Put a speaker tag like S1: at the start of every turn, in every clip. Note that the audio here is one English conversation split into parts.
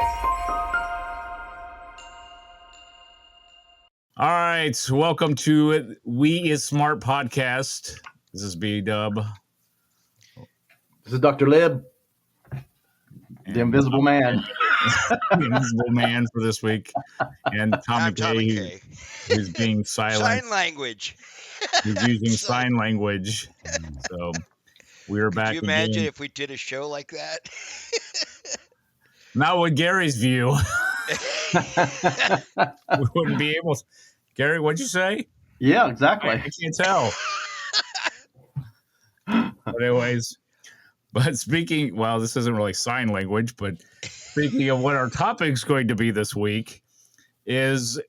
S1: All right, welcome to We Is Smart podcast. This is B Dub.
S2: This is Dr. Lib, the Invisible Man.
S1: The Invisible Man for this week, and Tommy
S3: Tommy
S1: K,
S3: K.
S1: who's being silent.
S3: Sign language.
S1: He's using sign language. So we're back
S3: Could you imagine
S1: again.
S3: if we did a show like that?
S1: Not with Gary's view. We wouldn't be able to. Gary, what'd you say?
S2: Yeah, exactly.
S1: I can't tell. But anyways, speaking, well, this isn't really sign language, but speaking of what our topic's going to be this week is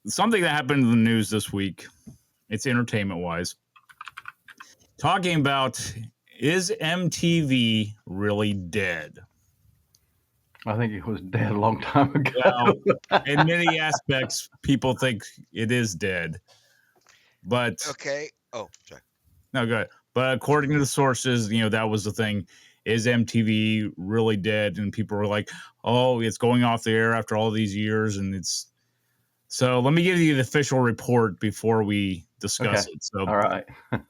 S1: something that happened in the news this week. It's entertainment wise. Talking about, is MTV really dead?
S2: I think it was dead a long time ago.
S1: Well, in many aspects, people think it is dead. But
S3: Okay. Oh, sorry.
S1: No, go ahead. But according to the sources, that was the thing. Is MTV really dead? And people were like, oh, it's going off the air after all these years. And it's so let me give you the official report before we discuss it. So,
S2: all right.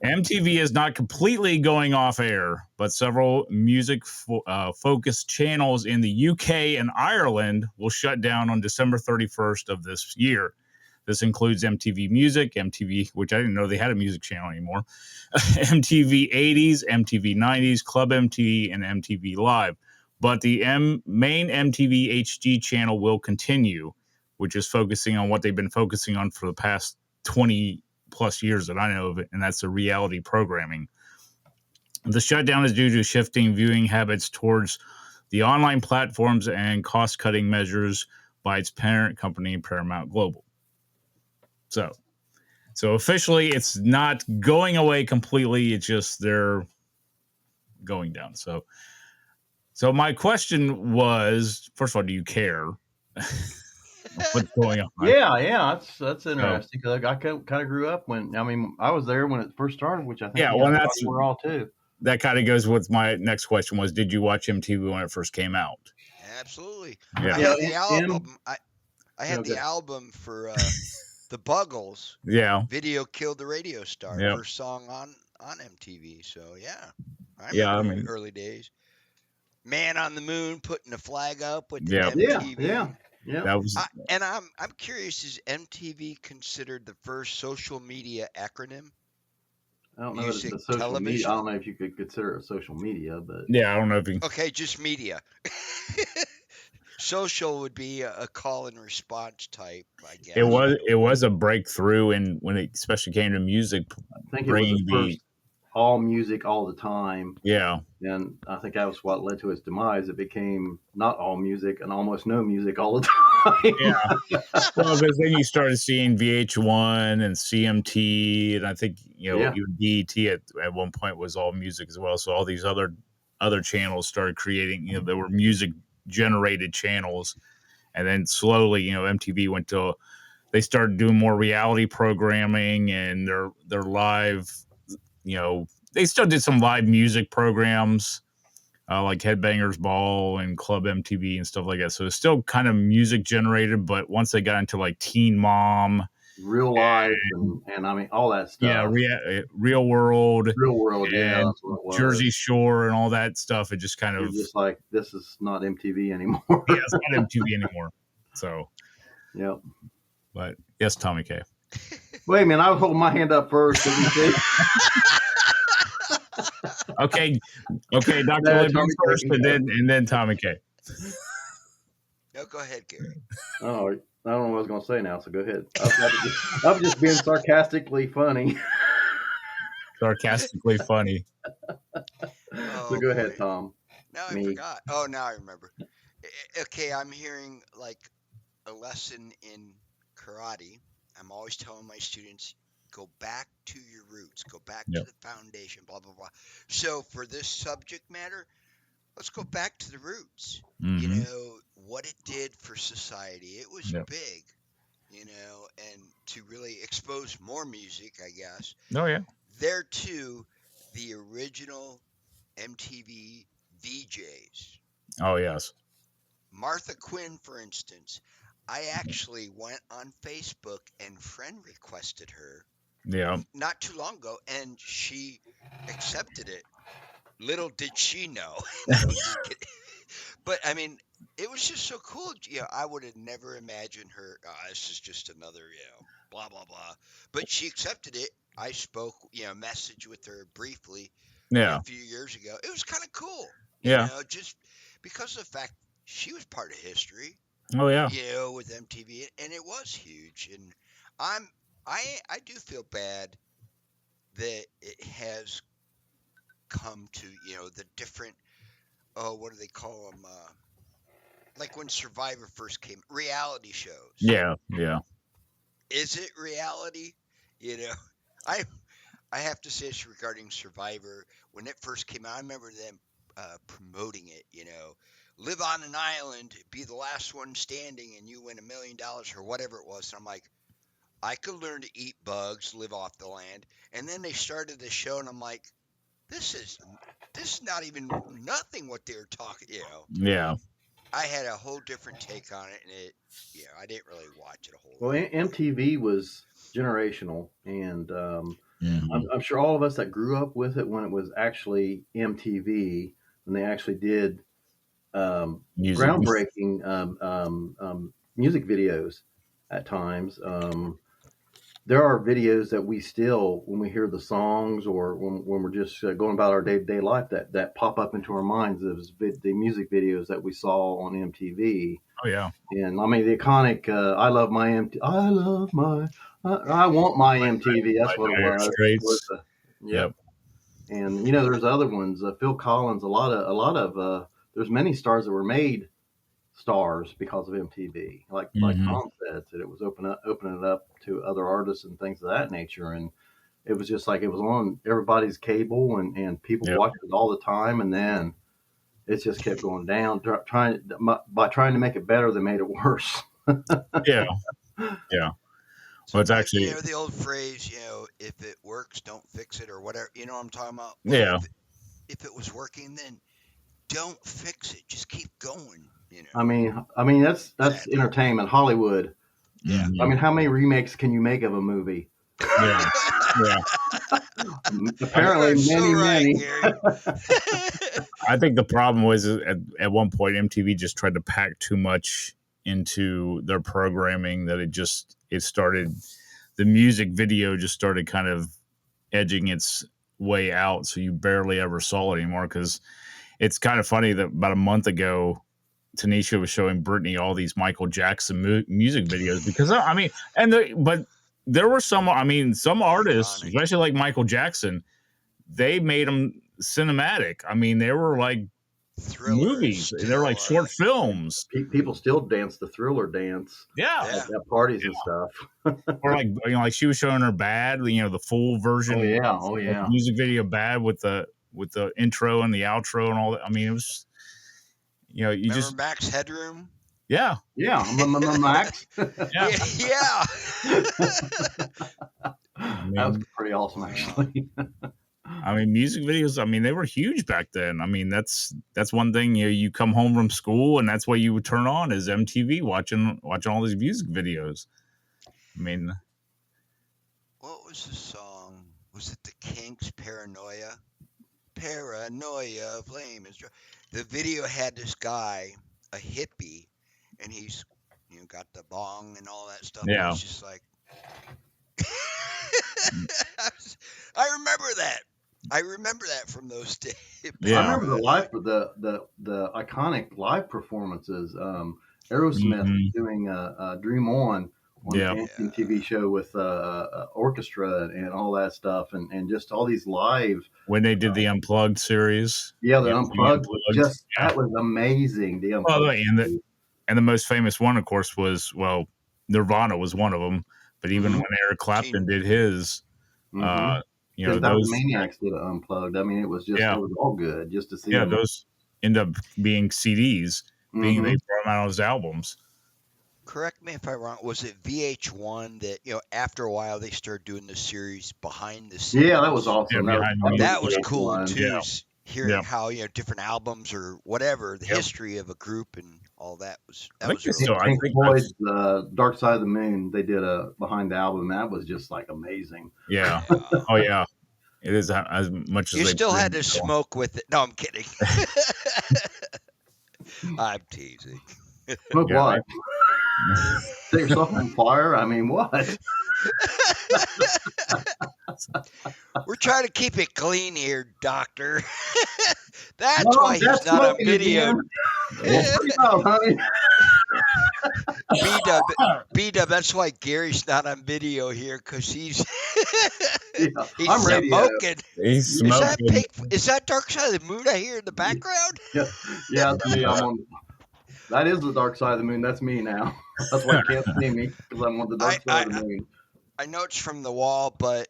S1: MTV is not completely going off air, but several music focused channels in the UK and Ireland will shut down on December 31st of this year. This includes MTV Music, MTV, which I didn't know they had a music channel anymore, MTV 80s, MTV 90s, Club MTV, and MTV Live. But the main MTV HD channel will continue, which is focusing on what they've been focusing on for the past 20 plus years that I know of it, and that's the reality programming. The shutdown is due to shifting viewing habits towards the online platforms and cost-cutting measures by its parent company, Paramount Global. So officially, it's not going away completely. It's just they're going down. So my question was, first of all, do you care what's going on?
S2: Yeah, that's interesting. Because I kind of grew up I was there when it first started, which I think we're all too.
S1: That kind of goes with my next question was, did you watch MTV when it first came out?
S3: Absolutely.
S1: Yeah.
S3: I had the album. I had the album for the Buggles.
S1: Yeah.
S3: Video Killed the Radio Star.
S1: Yep.
S3: First song on MTV. So yeah.
S1: I
S3: remember the early days. Man on the Moon putting the flag up with the
S1: Yep.
S3: MTV.
S2: Yeah.
S3: That was, and I'm curious, is MTV considered the first social media acronym?
S2: I don't know if it's a social media. I don't know if you could consider it social media, but
S1: yeah, I don't know if you.
S3: Okay, just media. Social would be a call and response type, I guess.
S1: It was a breakthrough, and when it especially came to music,
S2: I think it was the first all music all the time.
S1: Yeah,
S2: and I think that was what led to its demise. It became not all music and almost no music all the time.
S1: Yeah, well, because then you started seeing VH1 and CMT, and I think even BET at one point was all music as well. So all these other channels started creating. There were music generated channels, and then slowly MTV went to they started doing more reality programming and their live they still did some live music programs like Headbangers Ball and Club MTV and stuff like that, so it's still kind of music generated, but once they got into like Teen Mom,
S2: Real Life, and I mean all that stuff.
S1: Real World,
S2: that's what it was.
S1: Jersey Shore and all that stuff. It just kind of
S2: just like, this is not MTV anymore.
S1: Yeah, it's not MTV anymore. So,
S2: yep.
S1: But yes, Tommy K.
S2: Wait a minute, I was holding my hand up first.
S1: Okay, Dr. Lib first, and then Tommy K.
S3: No, go ahead, Gary.
S2: Oh, I don't know what I was going to say now, so go ahead. I'm just being sarcastically funny.
S1: Sarcastically funny.
S2: So go ahead, Tom.
S3: Now I forgot. Oh, now I remember. Okay, I'm hearing like a lesson in karate. I'm always telling my students, go back to your roots, go back to the foundation, blah, blah, blah. So for this subject matter, let's go back to the roots.
S1: Mm-hmm.
S3: What it did for society. It was big, and to really expose more music, I guess.
S1: Oh, yeah.
S3: There, too, the original MTV VJs.
S1: Oh, yes.
S3: Martha Quinn, for instance, I actually went on Facebook and friend requested her not too long ago, and she accepted it. Little did she know. No, I'm just kidding. But I mean, it was just so cool. I would have never imagined her. This is just another, blah blah blah. But she accepted it. I spoke, message with her briefly, a few years ago. It was kind of cool, just because of the fact she was part of history.
S1: Oh yeah.
S3: With MTV, and it was huge. And I do feel bad that it has come to the different, what do they call them, like when Survivor first came, reality shows.
S1: Yeah.
S3: Is it reality? I I have to say this regarding Survivor. When it first came out, I remember them promoting it. Live on an island, be the last one standing, and you win $1 million or whatever it was. And I'm like, I could learn to eat bugs, live off the land. And then they started the show, and I'm like, this is not even nothing what they're talking.
S1: Yeah.
S3: I had a whole different take on it, and I didn't really watch it a whole
S2: lot. Well, MTV was generational, and I'm sure all of us that grew up with it when it was actually MTV, when they actually did groundbreaking music videos at times. There are videos that we still, when we hear the songs or when we're just going about our day-to-day life, that pop up into our minds as the music videos that we saw on MTV.
S1: Oh yeah.
S2: And I mean the iconic I want my MTV. That's what it was. Yep. And there's other ones. Phil Collins. A lot of there's many stars that were made stars because of MTV. Like Tom said, it was opening it up to other artists and things of that nature. And it was just like it was on everybody's cable and people watched it all the time. And then it just kept going down. Trying to make it better, they made it worse.
S1: Yeah. Well, it's actually
S3: the old phrase, if it works, don't fix it, or whatever. You know what I'm talking about?
S1: Well, yeah.
S3: If it was working, then don't fix it. Just keep going.
S2: I mean that's entertainment, Hollywood.
S3: Yeah.
S2: I mean, how many remakes can you make of a movie?
S1: Yeah.
S2: Apparently, many.
S1: I think the problem was at one point MTV just tried to pack too much into their programming that it started, the music video just started kind of edging its way out, so you barely ever saw it anymore. Because it's kind of funny that about a month ago, Tanisha was showing Brittany all these Michael Jackson music videos because but there were some artists, especially like Michael Jackson, they made them cinematic. I mean, they were like movies. They're like short films.
S2: People still dance the Thriller dance.
S1: Yeah.
S2: At parties and stuff.
S1: Or like she was showing her Bad, the full version.
S2: Oh yeah.
S1: Music video Bad with the intro and the outro and all that. I mean, it was, you
S3: Remember
S1: just
S3: Max Headroom.
S2: Yeah. Max.
S3: Yeah.
S2: That was pretty awesome, actually.
S1: I mean, music videos, they were huge back then. I mean, that's one thing, you come home from school and that's what you would turn on is MTV watching all these music videos. I mean,
S3: what was the song? Was it the Kinks' Paranoia? Paranoia, flame is dry. The video had this guy, a hippie, and he's got the bong and all that stuff.
S1: Yeah.
S3: It's just like I remember that from those days.
S2: Yeah. I remember the iconic live performances. Aerosmith doing Dream On the dancing TV show with orchestra and all that stuff, and just all these live.
S1: When they did the Unplugged series.
S2: Yeah, the Unplugged. That was amazing. The Unplugged.
S1: And the most famous one, of course, was, Nirvana was one of them. But even when Eric Clapton did his, those
S2: Maniacs did Unplugged. I mean, it was just it was all good just to see.
S1: Yeah, those end up being CDs, being they brought them out on his albums.
S3: Correct me if I'm wrong. Was it VH1 that after a while they started doing the series Behind the Scenes?
S2: Yeah, that was awesome.
S3: That was cool too. hearing how different albums or whatever the history of a group and all that was really cool.
S2: Pink Floyd's Dark Side of the Moon. They did a behind the album. That was just like amazing.
S1: Yeah. Oh yeah. It is as much as
S3: you still had to smoke with it. No, I'm kidding. I'm teasing.
S2: Smoke what? Set yourself on fire? I mean, what?
S3: We're trying to keep it clean here, Doctor. That's why he's not on video. B-Dub, that's why Gary's not on video here, because he's smoking.
S1: He's smoking.
S3: Is that Dark Side of the Moon I hear in the background?
S2: Yeah, that's me. That is the Dark Side of the Moon. That's me now. That's why you can't see me, because I'm on the Dark Side of the Moon.
S3: I know it's from the wall, but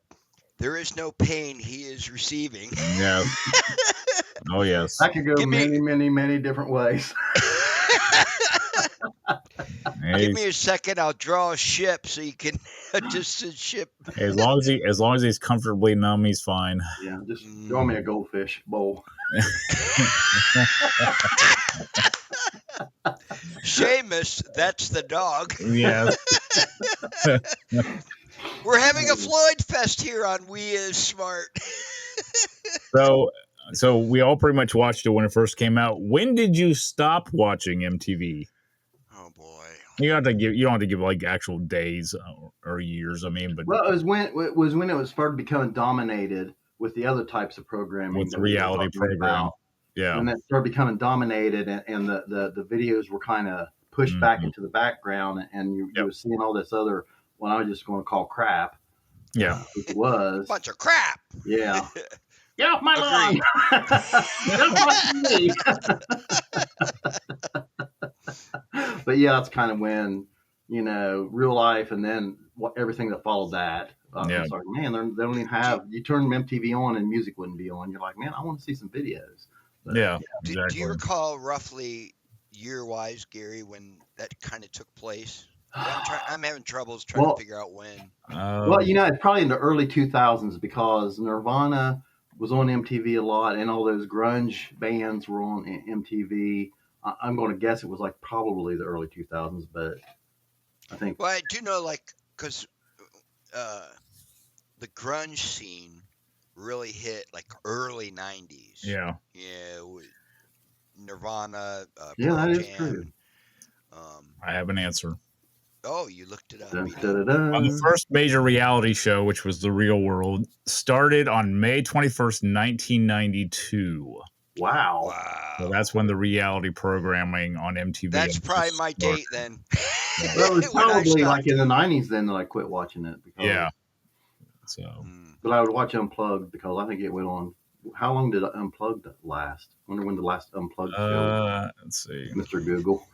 S3: there is no pain he is receiving.
S1: Yeah. Oh, yes.
S2: That could go many different ways.
S3: Give me a second. I'll draw a ship so you can just a ship.
S1: As long as he's comfortably numb, he's fine.
S2: Yeah, just draw me a goldfish bowl.
S3: Seamus, that's the dog.
S1: Yeah.
S3: We're having a Floyd Fest here on We Is Smart.
S1: So we all pretty much watched it when it first came out. When did you stop watching MTV?
S3: Oh boy.
S1: You don't have to give like actual days or years. I mean, but
S2: it was when it was started becoming dominated with the other types of programming,
S1: with the reality program. Yeah.
S2: When that started becoming dominated, and the videos were kind of pushed back into the background, and you were seeing all this other, what I was just going to call crap.
S1: Yeah.
S2: It was
S3: bunch of crap.
S2: Yeah. Get off my lawn. Get off me. But yeah, that's kind of when, real life, and then everything that followed that. It's like, man, they don't even have, you turn MTV on and music wouldn't be on. You're like, man, I want to see some videos. But,
S1: exactly.
S3: Do you recall roughly year-wise, Gary, when that kind of took place? I'm having troubles trying to figure out when.
S2: It's probably in the early 2000s, because Nirvana was on MTV a lot, and all those grunge bands were on MTV. I'm going to guess it was like probably the early 2000s, but I think.
S3: Well, I do know, because the grunge scene really hit like early 90s.
S1: Yeah.
S3: Yeah. Nirvana.
S2: That is true.
S1: I have an answer.
S3: Oh, you looked it up.
S1: The first major reality show, which was The Real World, started on May 21st, 1992.
S2: Wow.
S1: So that's when the reality programming on MTV.
S3: That's probably my date then.
S2: Well, it was probably like in the 90s then that I quit watching it.
S1: So.
S2: But I would watch Unplugged, because I think it went on. How long did Unplugged last? I wonder when the last Unplugged show.
S1: Let's see.
S2: Mr. Google.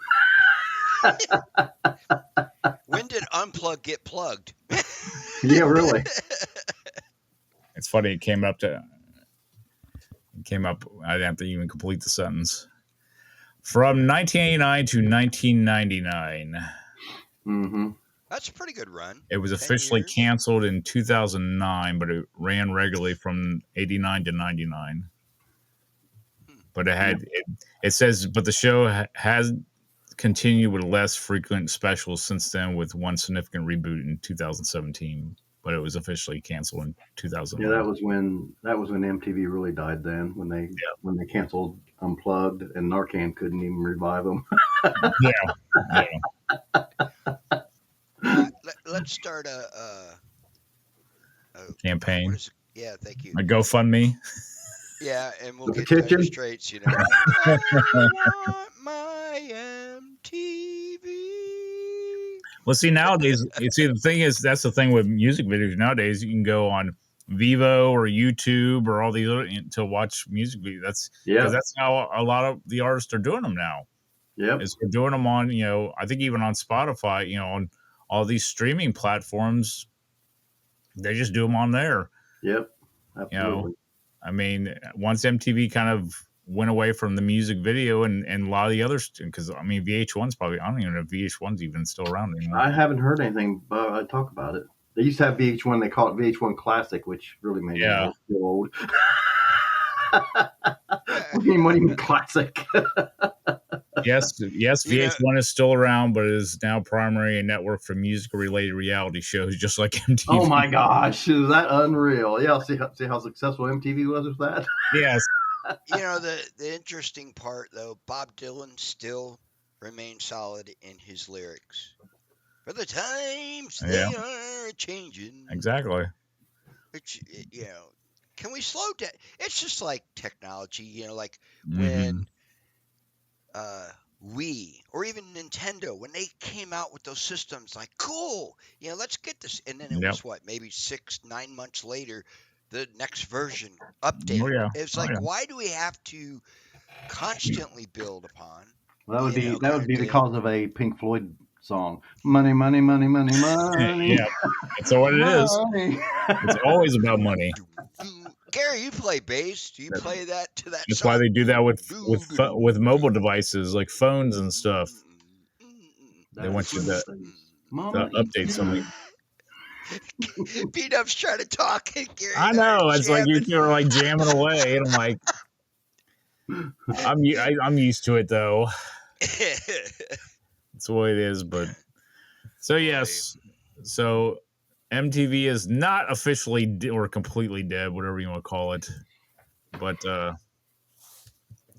S3: When did Unplug get plugged?
S2: Yeah, really.
S1: It's funny. It came up. I didn't have to even complete the sentence. From 1989 to 1999.
S2: Mm-hmm.
S3: That's a pretty good run.
S1: It was officially canceled in 2009, but it ran regularly from 89 to 99. But it says, but the show has continued with less frequent specials since then, with one significant reboot in 2017. But it was officially canceled in 2009.
S2: Yeah, that was when MTV really died. Then when they canceled Unplugged, and Narcan couldn't even revive them.
S3: Let's start a
S1: campaign.
S3: Thank you.
S1: A GoFundMe.
S3: Yeah, and we'll get to straits. I want my MTV.
S1: Well, see, nowadays, the thing is, that's the thing with music videos nowadays. You can go on Vivo or YouTube or all these other to watch music videos. That's how a lot of the artists are doing them now.
S2: Yeah,
S1: they're doing them on, I think even on Spotify, on all these streaming platforms. They just do them on there.
S2: Yep, absolutely.
S1: I mean, once MTV kind of went away from the music video and a lot of the others, because I mean, VH1's probably, I don't even know if VH1's even still around anymore.
S2: I haven't heard anything talk about it. They used to have VH1, they call it VH1 Classic, which really made me feel old. What do you mean classic?
S1: Yes, VH1 is still around, but it is now primarily a network for music-related reality shows, just like MTV.
S2: Oh my gosh, is that unreal? Yeah, see how successful MTV was with that?
S1: Yes.
S3: The interesting part, though, Bob Dylan still remains solid in his lyrics. For the times they are changing.
S1: Exactly.
S3: Which, can we slow down? It's just like technology, like
S1: Mm-hmm.
S3: when we or even Nintendo, when they came out with those systems, like, cool, let's get this. And then it was maybe 6-9 months later, the next version update.
S1: Oh, yeah.
S3: It's like, why do we have to constantly build upon?
S2: Well, that would be the cause of a Pink Floyd song. Money, money, money, money, money.
S1: Yeah, that's what it is. It's always about money.
S3: Gary, you play bass. Do you play that to that
S1: That's
S3: song?
S1: why they do that with mobile devices like phones and stuff. They want you to update something.
S3: P-Dub's trying to talk, and Gary.
S1: I know. It's like you two are like jamming away, and I'm like, I'm used to it though. That's the way it is. But so yes, so MTV is not officially or completely dead, whatever you want to call it, but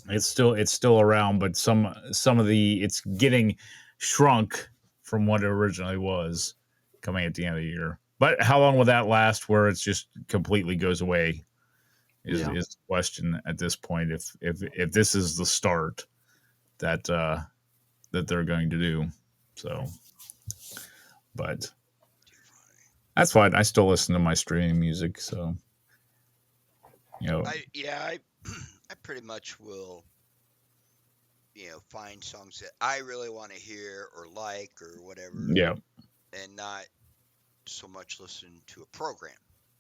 S1: it's still around. But some of it's getting shrunk from what it originally was coming at the end of the year. But how long will that last? Where it's just completely goes away is the question at this point. If this is the start that they're going to do, so. But that's fine. I still listen to my streaming music, so
S3: I pretty much will, find songs that I really want to hear or like or whatever.
S1: Yeah.
S3: And not so much listen to a program.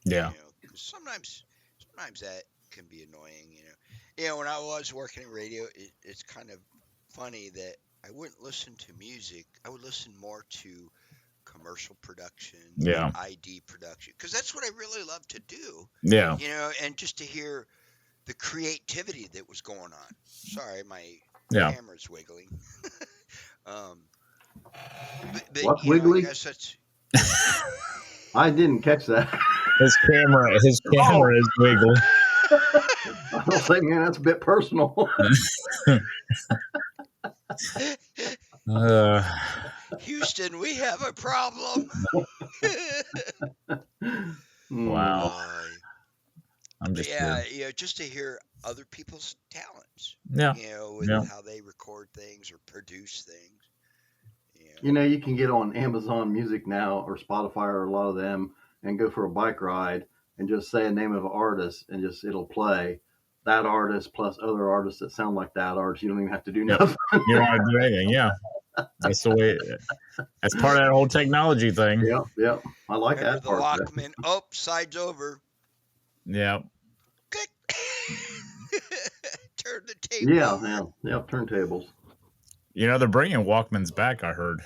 S1: Yeah.
S3: Because sometimes that can be annoying. When I was working in radio, it's kind of funny that I wouldn't listen to music. I would listen more to commercial production, ID production, because that's what I really love to do.
S1: Yeah.
S3: And just to hear the creativity that was going on. Sorry, my camera's wiggling.
S2: What's wiggling?
S3: I guess that's.
S2: I didn't catch that.
S1: His camera is wiggling.
S2: I was like, man, that's a bit personal.
S3: Houston, we have a problem.
S1: Wow. I'm just
S3: just to hear other people's talents.
S1: Yeah.
S3: With how they record things or produce things.
S2: You can get on Amazon Music now or Spotify or a lot of them and go for a bike ride and just say a name of an artist and it'll play that artist plus other artists that sound like that artist. You don't even have to do nothing.
S1: You don't have to do anything. Yeah. That's the way. That's part of that whole technology thing.
S2: Yep. I like that
S3: the part. The Walkman. Oh, sides over.
S1: Yeah.
S3: Click. Turn the table.
S2: Yeah. Turntables.
S1: They're bringing Walkmans back. I heard.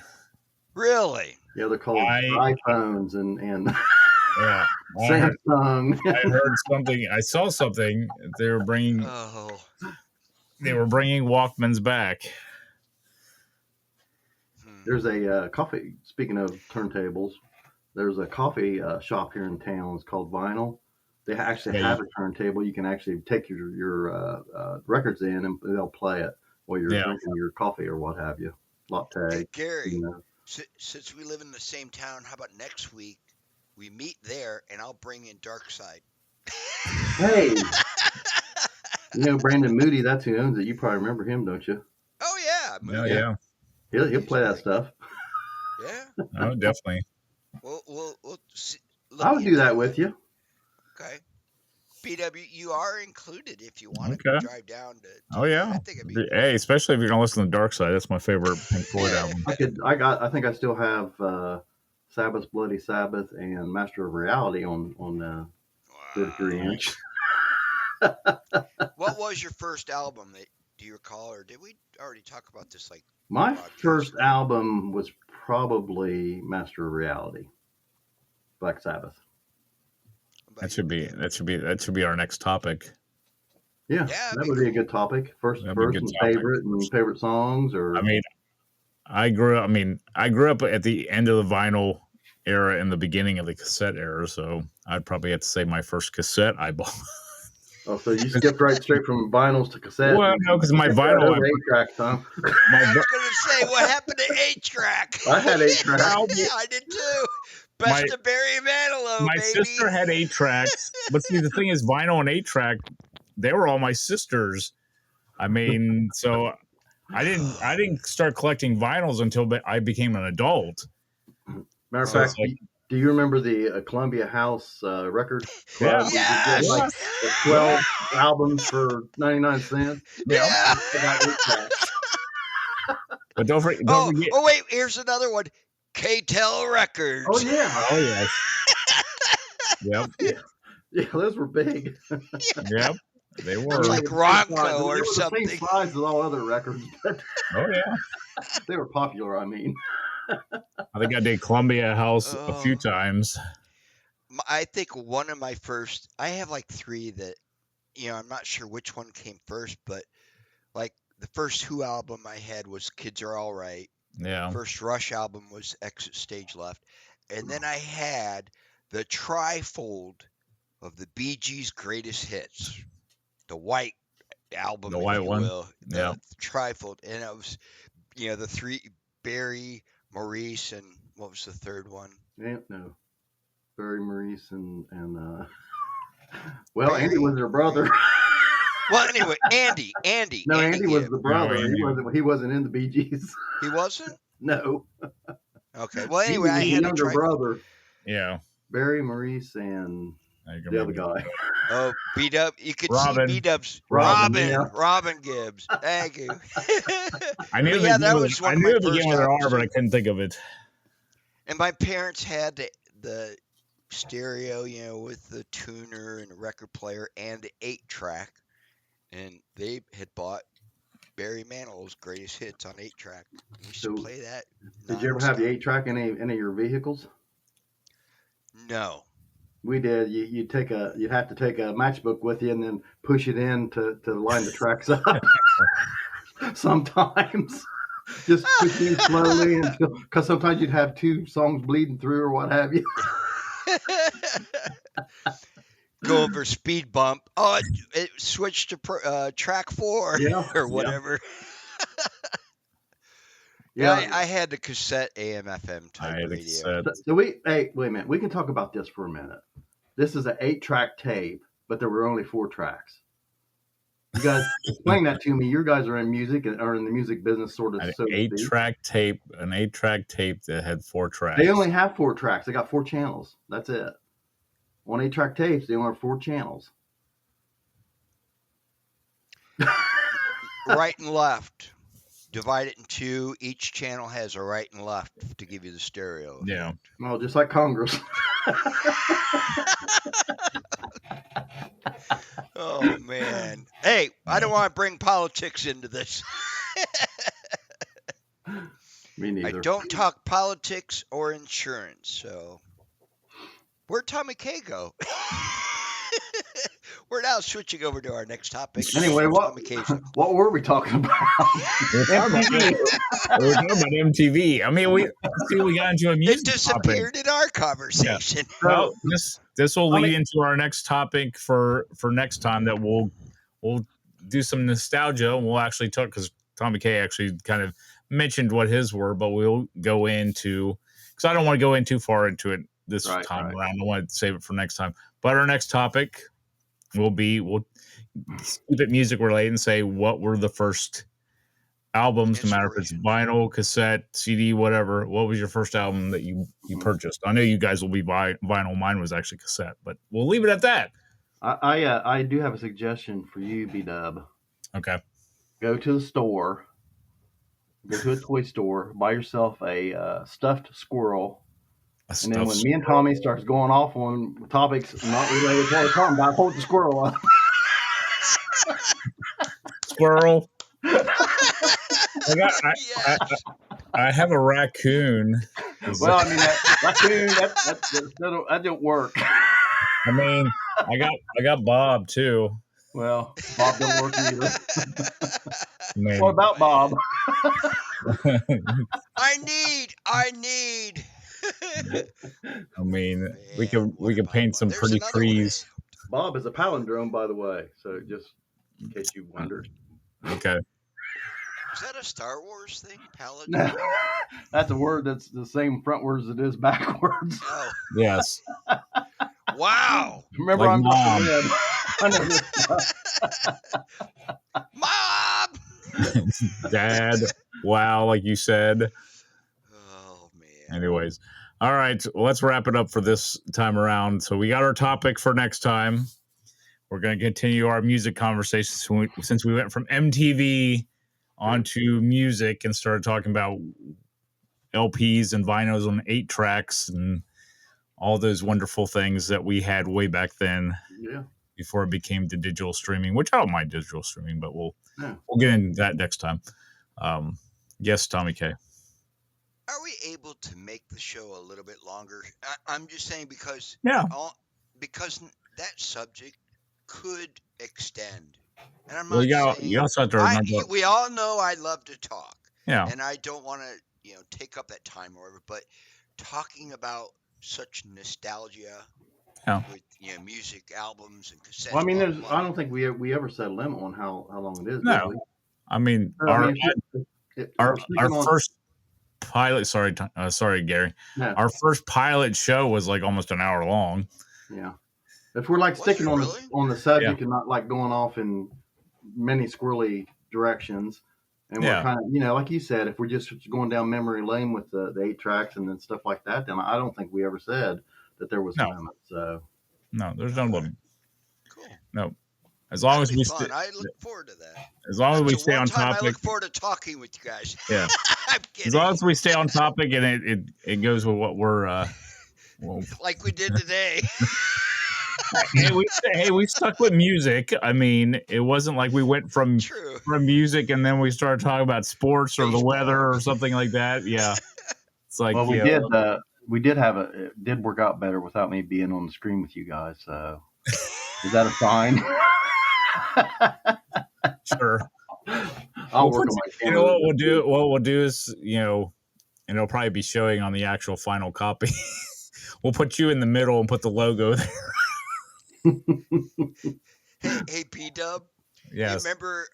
S3: Really?
S2: Yeah, they're called iPhones and
S1: yeah.
S2: Samsung.
S1: I heard something. I saw something. They were bringing. They were bringing Walkmans back.
S2: There's a coffee. Speaking of turntables, there's a coffee shop here in town. It's called Vinyl. They actually have a turntable. You can actually take your records in, and they'll play it while you're drinking your coffee or what have you. Latte.
S3: Hey, Gary, since we live in the same town, how about next week we meet there, and I'll bring in Dark Side.
S2: Hey, Brandon Moody. That's who owns it. You probably remember him, don't you?
S3: Oh yeah,
S1: Moody. Yeah.
S2: He'll play that stuff.
S3: Yeah.
S1: Oh, definitely.
S3: We'll see,
S1: I
S2: would do that with you.
S3: Okay. BW, you are included if you want to drive down to.
S1: Oh yeah. I think it'd be hey, especially if you're gonna listen to Dark Side. That's my favorite Pink Floyd album.
S2: I think I still have Sabbath's Bloody Sabbath and Master of Reality on 33-inch.
S3: What was your first album? Do you recall, or did we already talk about this?
S2: My first album was probably Master of Reality, Black Sabbath.
S1: That should be our next topic.
S2: Yeah, that would be a good topic. First and favorite songs, or
S1: I mean, I grew up at the end of the vinyl era and the beginning of the cassette era, so I'd probably have to say my first cassette I bought.
S2: Oh, so you skipped straight from vinyls to cassettes?
S1: Well, no, because my vinyl
S2: 8-track, Tom.
S3: I was going to say, what happened to 8-track?
S2: I had 8-track.
S3: I did too. Best of Barry Manilow,
S1: my
S3: baby.
S1: sister had 8-tracks, but see, the thing is, vinyl and 8-track, they were all my sisters. I mean, so I didn't start collecting vinyls until I became an adult.
S2: Matter of fact, do you remember the Columbia House record club?
S1: Yeah.
S2: Yes. Like 12 albums for 99 cents.
S3: Yeah.
S1: But don't forget.
S3: Oh, wait, here's another one. K-Tel Records.
S2: Oh, yeah.
S1: Oh, yes. Yep.
S2: Yeah, those were big.
S1: Yep. They were.
S3: Like Ronco or something.
S2: The same size as all other records.
S1: Oh, yeah.
S2: They were popular, I mean.
S1: I think I did Columbia House a few times.
S3: I think one of my first, I have like 3 that, I'm not sure which one came first, but like the first Who album I had was Kids Are All Right.
S1: Yeah.
S3: First Rush album was Exit Stage Left. And then I had the trifold of the Bee Gees' greatest hits, the white album,
S1: the white one,
S3: the trifold, and it was, the 3, Barry, Maurice, and what was the third one?
S2: No, Barry, Maurice, and well, Barry. Andy was their brother.
S3: Well, anyway, Andy.
S2: No, Andy was the brother. He wasn't in the Bee Gees.
S3: He wasn't?
S2: No.
S3: Okay. Well, anyway, I had a
S2: younger brother.
S1: Yeah.
S2: Barry, Maurice, and the other guy.
S3: Oh, B-Dub. You could
S1: Robin.
S3: see B-Dub's.
S2: Robin
S3: Gibbs. Thank you.
S1: I knew
S3: that was one of my first albums.
S1: but I couldn't think of it.
S3: And my parents had the stereo, with the tuner and a record player and the 8-track. And they had bought Barry Manilow's greatest hits on 8-track. We used to play that.
S2: Did you ever have the 8-track in any of your vehicles?
S3: No.
S2: We did. You'd have to take a matchbook with you and then push it in to line the tracks up. Sometimes. Just push in slowly because sometimes you'd have 2 songs bleeding through or what have you.
S3: Go over speed bump. Oh, it switched to track 4 or whatever. I had the cassette AM/FM type radio.
S2: So wait a minute. We can talk about this for a minute. This is an 8-track tape, but there were only 4 tracks. You guys explain that to me. You guys are in music and are in the music business, sort of.
S1: An 8-track tape that had 4 tracks.
S2: They only have 4 tracks. They got 4 channels. That's it. On 8-track tapes, they only have 4 channels.
S3: Right and left. Divide it in 2. Each channel has a right and left to give you the stereo.
S1: Yeah.
S2: Well, just like Congress.
S3: Oh, man. Hey, I don't want to bring politics into this.
S2: Me neither.
S3: I don't talk politics or insurance, so where'd Tommy K go? We're now switching over to our next topic.
S2: Anyway, what were we talking about?
S1: We're talking about MTV. I mean, we got into a music
S3: It disappeared
S1: topic
S3: in our conversation.
S1: Yeah. Well, this will lead into our next topic for next time, that we'll do some nostalgia, and we'll actually talk, because Tommy K actually kind of mentioned what his were, but we'll go into, because I don't want to go in too far into it this time around. I want to save it for next time. But our next topic we'll keep it music related and say what were the first albums, no matter if it's vinyl, cassette, CD, whatever. What was your first album that you purchased? I know you guys will be vinyl. Mine was actually cassette, but we'll leave it at that.
S2: I do have a suggestion for you, B-Dub.
S1: Okay.
S2: Go to the store. Go to a toy store. Buy yourself a stuffed squirrel. And then when me and Tommy starts going off on topics not related to what we're talking about, hold the squirrel up.
S1: Squirrel. I have a raccoon.
S2: Well, I mean, that don't work.
S1: I mean, I got Bob too.
S2: Well, Bob don't work either.
S1: Man.
S2: What about Bob?
S3: I need.
S1: I mean,
S3: Man,
S1: we
S3: what
S1: could
S3: about
S1: paint
S3: Bob?
S1: some
S3: There's
S1: pretty
S3: another one.
S1: trees.
S2: Bob is a palindrome, by the way. So just in case you wondered.
S1: Okay.
S3: Is that a Star Wars thing?
S2: No,
S3: Palindrome?
S2: that's a word that's the same frontwards as it is backwards.
S3: Oh,
S1: Yes.
S3: wow.
S2: Remember,
S1: Like
S2: I'm just
S1: Mom.
S2: a kid. I know this stuff.
S3: Mom.
S1: Dad. Wow, like you said.
S3: Oh man.
S1: Anyways. All right. Well, let's wrap it up for this time around. So we got our topic for next time. We're going to continue our music conversation since we went from MTV onto music and started talking about LPs and vinyls on 8 tracks and all those wonderful things that we had way back then.
S2: Yeah.
S1: Before it became the digital streaming, which I don't mind digital streaming, but we'll get into that next time. Yes, Tommy K.
S3: Are we able to make the show a little bit longer? I'm just saying because because that subject could extend, and I'm not saying.
S1: You also have to remember.
S3: We all know I love to talk,
S1: and
S3: I don't want to take up that time or whatever. But talking about such nostalgia. With music, albums, and cassettes.
S2: Well, I mean, I don't think we ever set a limit on how long it is.
S1: No, I mean our first pilot. Sorry, Gary.
S2: No.
S1: Our first pilot show was like almost an hour long.
S2: Yeah, if we're like sticking on the subject and not like going off in many squirrely directions, and we're kind of like you said, if we're just going down memory lane with the 8 tracks and then stuff like that, then I don't think we ever said that there was a limit. So
S1: no, there's no limit.
S3: Cool.
S1: No, as long as we
S3: I look forward to that.
S1: As long as we stay on topic.
S3: I look forward to talking with you guys.
S1: Yeah.
S3: I'm kidding.
S1: As long as we stay on topic and it goes with what we're
S3: like we did today.
S1: we stuck with music. I mean, it wasn't like we went from music and then we started talking about sports or the weather or something like that. Yeah. It's like
S2: we did have it did work out better without me being on the screen with you guys. So is that a sign?
S1: Sure.
S2: I'll work on my camera.
S1: You know what we'll do? What we'll do is, and it'll probably be showing on the actual final copy. We'll put you in the middle and put the logo there.
S3: Hey, P-Dub.
S1: Yes.
S3: You remember,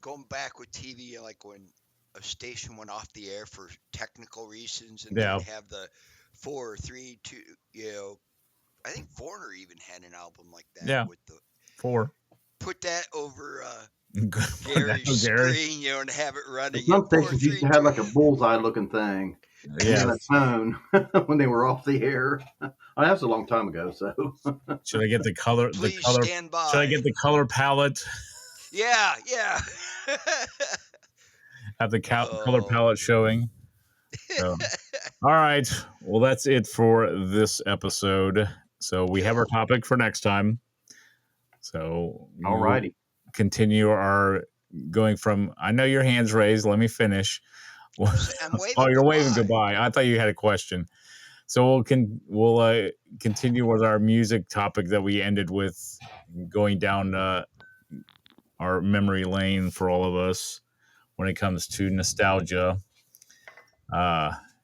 S3: going back with TV, like when a station went off the air for technical reasons and they would have the 4, 3, 2, I think Foreigner even had an album like that.
S1: Yeah.
S3: With the
S1: 4.
S3: Put that over Gary's screen, and have it running.
S2: Some stations used to have like a bullseye looking thing. Yeah. A tone when they were off the air. That's a long time ago. So
S1: should I get the color?
S3: Please stand by.
S1: Should I get the color palette?
S3: Yeah.
S1: Have the color palette showing. So. All right. Well, that's it for this episode. So we have our topic for next time. So
S2: all righty.
S1: Continue our going from. I know your hand's raised. Let me finish. You're waving goodbye. I thought you had a question. So we'll continue with our music topic that we ended with, going down our memory lane for all of us when it comes to nostalgia.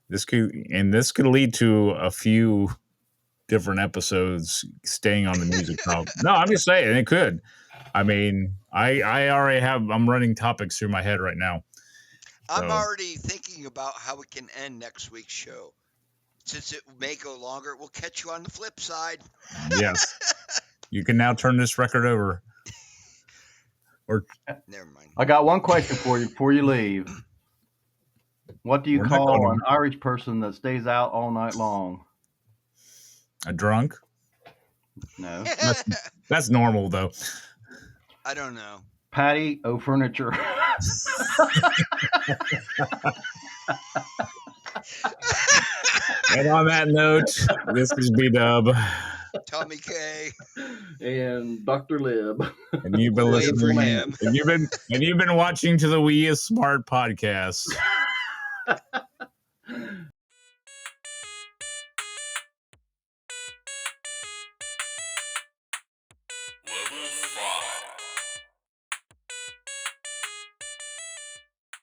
S1: This could lead to a few different episodes staying on the music topic. No, I'm just saying it could. I mean, I already I'm running topics through my head right now.
S3: I'm already thinking about how we can end next week's show. Since it may go longer, we'll catch you on the flip side.
S1: Yes. You can now turn this record over. Or
S3: never mind.
S2: I got one question for you before you leave. What do you call an Irish person that stays out all night long?
S1: A drunk?
S2: No.
S1: That's normal, though.
S3: I don't know.
S2: Patty O'Furniture.
S1: And on that note, this is B-Dub.
S3: Tommy K.
S2: And Dr. Lib.
S1: And you've been listening. And you've been watching to the We Is Smart podcast.